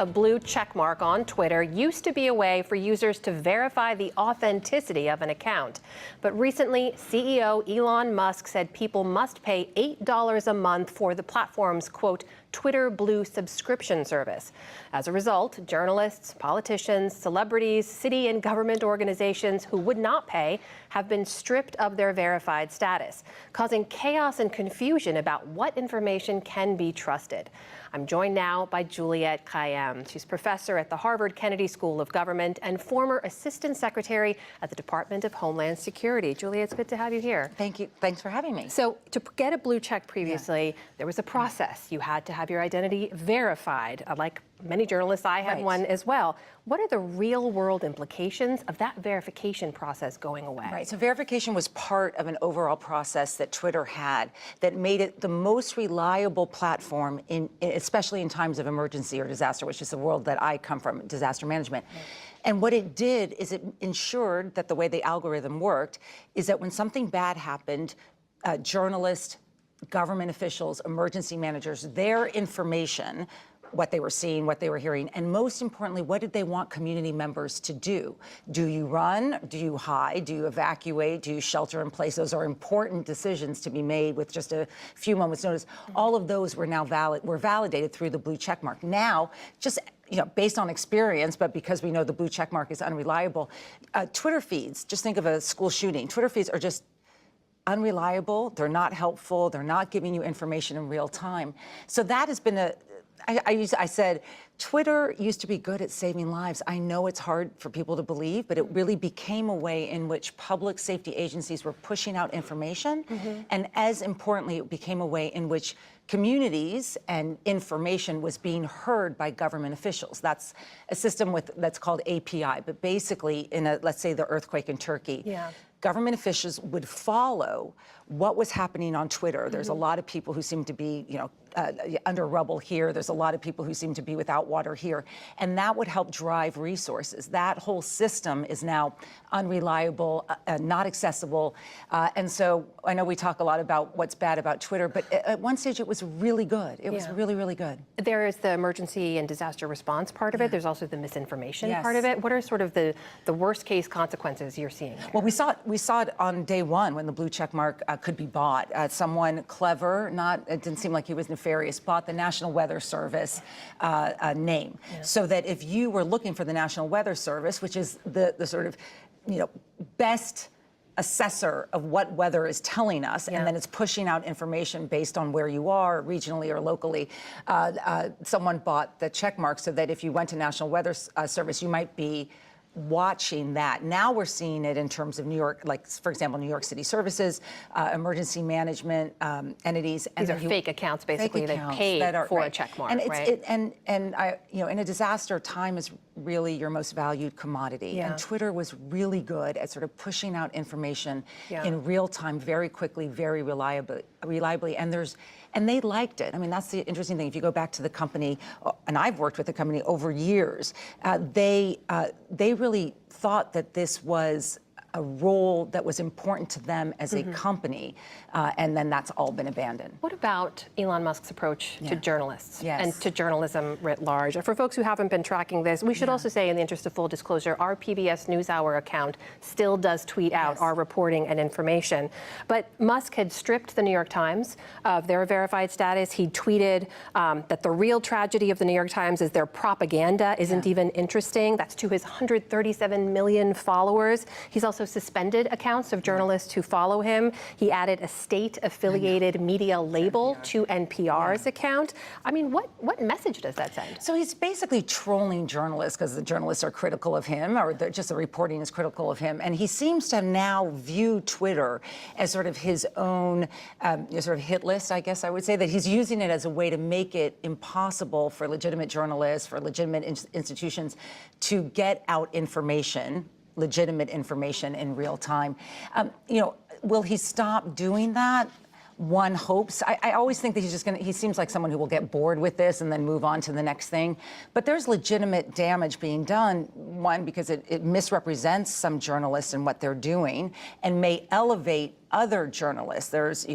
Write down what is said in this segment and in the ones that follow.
A blue check mark on Twitter used to be a way for users to verify the authenticity of an account. But recently, CEO Elon Musk said people must pay $8 a month for the platform's, quote, Twitter Blue subscription service. As a result, journalists, politicians, celebrities, city and government organizations who would not pay have been stripped of their verified status, causing chaos and confusion about what information can be trusted. I'm joined now by Juliette Kayyem. She's professor at the Harvard Kennedy School of Government and former assistant secretary at the Department of Homeland Security. Juliette, it's good to have you here. Thank you. Thanks for having me. So to get a blue check previously, there was a process. You had to have your identity verified. Like many journalists, I had one as well. What are the real world implications of that verification process going away? Right, so verification was part of an overall process that Twitter had that made it the most reliable platform, especially in times of emergency or disaster, which is the world that I come from, disaster management. And what it did is it ensured that the way the algorithm worked is that when something bad happened, journalists, government officials, emergency managers, their information, what they were seeing, what they were hearing, and most importantly, what did they want community members to do? Do you run? Do you hide? Do you evacuate? Do you shelter in place? Those are important decisions to be made with just a few moments' notice. All of those were now validated through the blue check mark. Now, just based on experience, but because we know the blue check mark is unreliable, Twitter feeds, just think of a school shooting. Twitter feeds are just unreliable. They're not helpful. They're not giving you information in real time. So that has been I said, Twitter used to be good at saving lives. I know it's hard for people to believe, but it really became a way in which public safety agencies were pushing out information. And as importantly, it became a way in which communities and information was being heard by government officials. That's a system that's called API. But basically, let's say the earthquake in Turkey, government officials would follow what was happening on Twitter. There's a lot of people who seem to be, under rubble here. There's a lot of people who seem to be without water here. And that would help drive resources. That whole system is now unreliable, not accessible. And so I know we talk a lot about what's bad about Twitter, but at one stage it was really good. It was really, really good. There is the emergency and disaster response part of it. There's also the misinformation part of it. What are sort of the worst case consequences you're seeing there? Well, we saw it on day one when the blue check mark could be bought. Someone clever, it didn't seem like he was nefarious, bought the National Weather Service name. So that if you were looking for the National Weather Service, which is the sort of, best assessor of what weather is telling us, and then it's pushing out information based on where you are, regionally or locally. Someone bought the check mark so that if you went to National Weather Service, you might be watching that. Now we're seeing it in terms of New York, like, for example, New York City Services, emergency management entities. These are fake accounts, basically. They pay for a check mark, and in a disaster, time is really your most valued commodity. And Twitter was really good at sort of pushing out information in real time, very quickly, very reliably. And they liked it. I mean, that's the interesting thing. If you go back to the company, and I've worked with the company over years, they really thought that this was a role that was important to them as a company, and then that's all been abandoned. What about Elon Musk's approach to journalists and to journalism writ large? For folks who haven't been tracking this, we should also say, in the interest of full disclosure, our PBS NewsHour account still does tweet out our reporting and information. But Musk had stripped the New York Times of their verified status. He tweeted that the real tragedy of the New York Times is their propaganda isn't even interesting. That's to his 137 million followers. He's also suspended accounts of journalists who follow him. He added a state-affiliated media label to NPR's account. I mean, what message does that send? So he's basically trolling journalists because the journalists are critical of him, or just the reporting is critical of him. And he seems to now view Twitter as sort of his own sort of hit list, I guess I would say, that he's using it as a way to make it impossible for legitimate journalists, for legitimate institutions to get out information, legitimate information in real time. Will he stop doing that? One hopes. I always think that he seems like someone who will get bored with this and then move on to the next thing. But there's legitimate damage being done, one, because it misrepresents some journalists and what they're doing and may elevate other journalists. There's,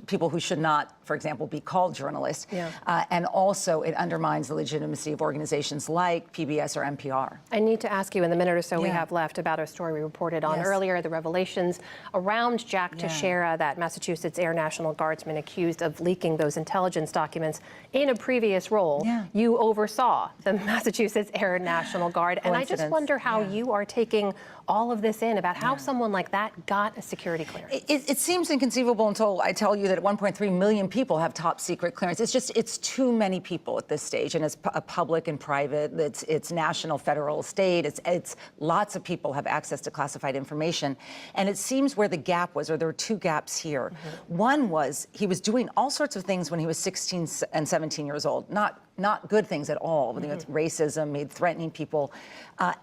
people who should not, for example, be called journalists. Yeah. And also it undermines the legitimacy of organizations like PBS or NPR. I need to ask you in the minute or so we Yeah. have left about a story we reported on Yes. earlier, the revelations around Jack Yeah. Teixeira, that Massachusetts Air National Guardsman accused of leaking those intelligence documents in a previous role. Yeah. You oversaw the Massachusetts Air National Guard. And I just Coincidence. wonder how Yeah. you are taking all of this in, about how someone like that got a security clearance. It seems inconceivable until I tell you that 1.3 million people have top secret clearance. It's too many people at this stage, and it's a public and private. It's national, federal, state. It's lots of people have access to classified information, and it seems where the gap was, or there were two gaps here. One was he was doing all sorts of things when he was 16 and 17 years old, not good things at all. With racism, made threatening people,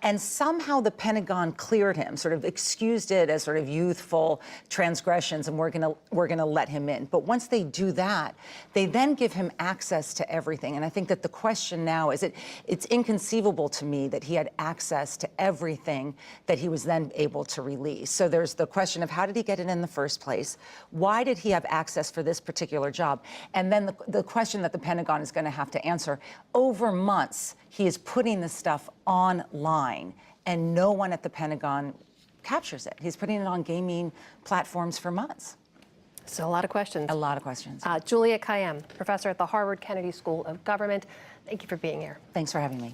and somehow the Pentagon cleared him, sort of excused it as sort of youthful transgressions, and we're gonna let him in. But once they do that, they then give him access to everything. And I think that the question now is, it's inconceivable to me that he had access to everything that he was then able to release. So there's the question of, how did he get it in the first place? Why did he have access for this particular job? And then the question that the Pentagon is going to have to answer. Over months, he is putting this stuff online, and no one at the Pentagon captures it. He's putting it on gaming platforms for months. So a lot of questions. A lot of questions. Juliet Kayyem, professor at the Harvard Kennedy School of Government. Thank you for being here. Thanks for having me.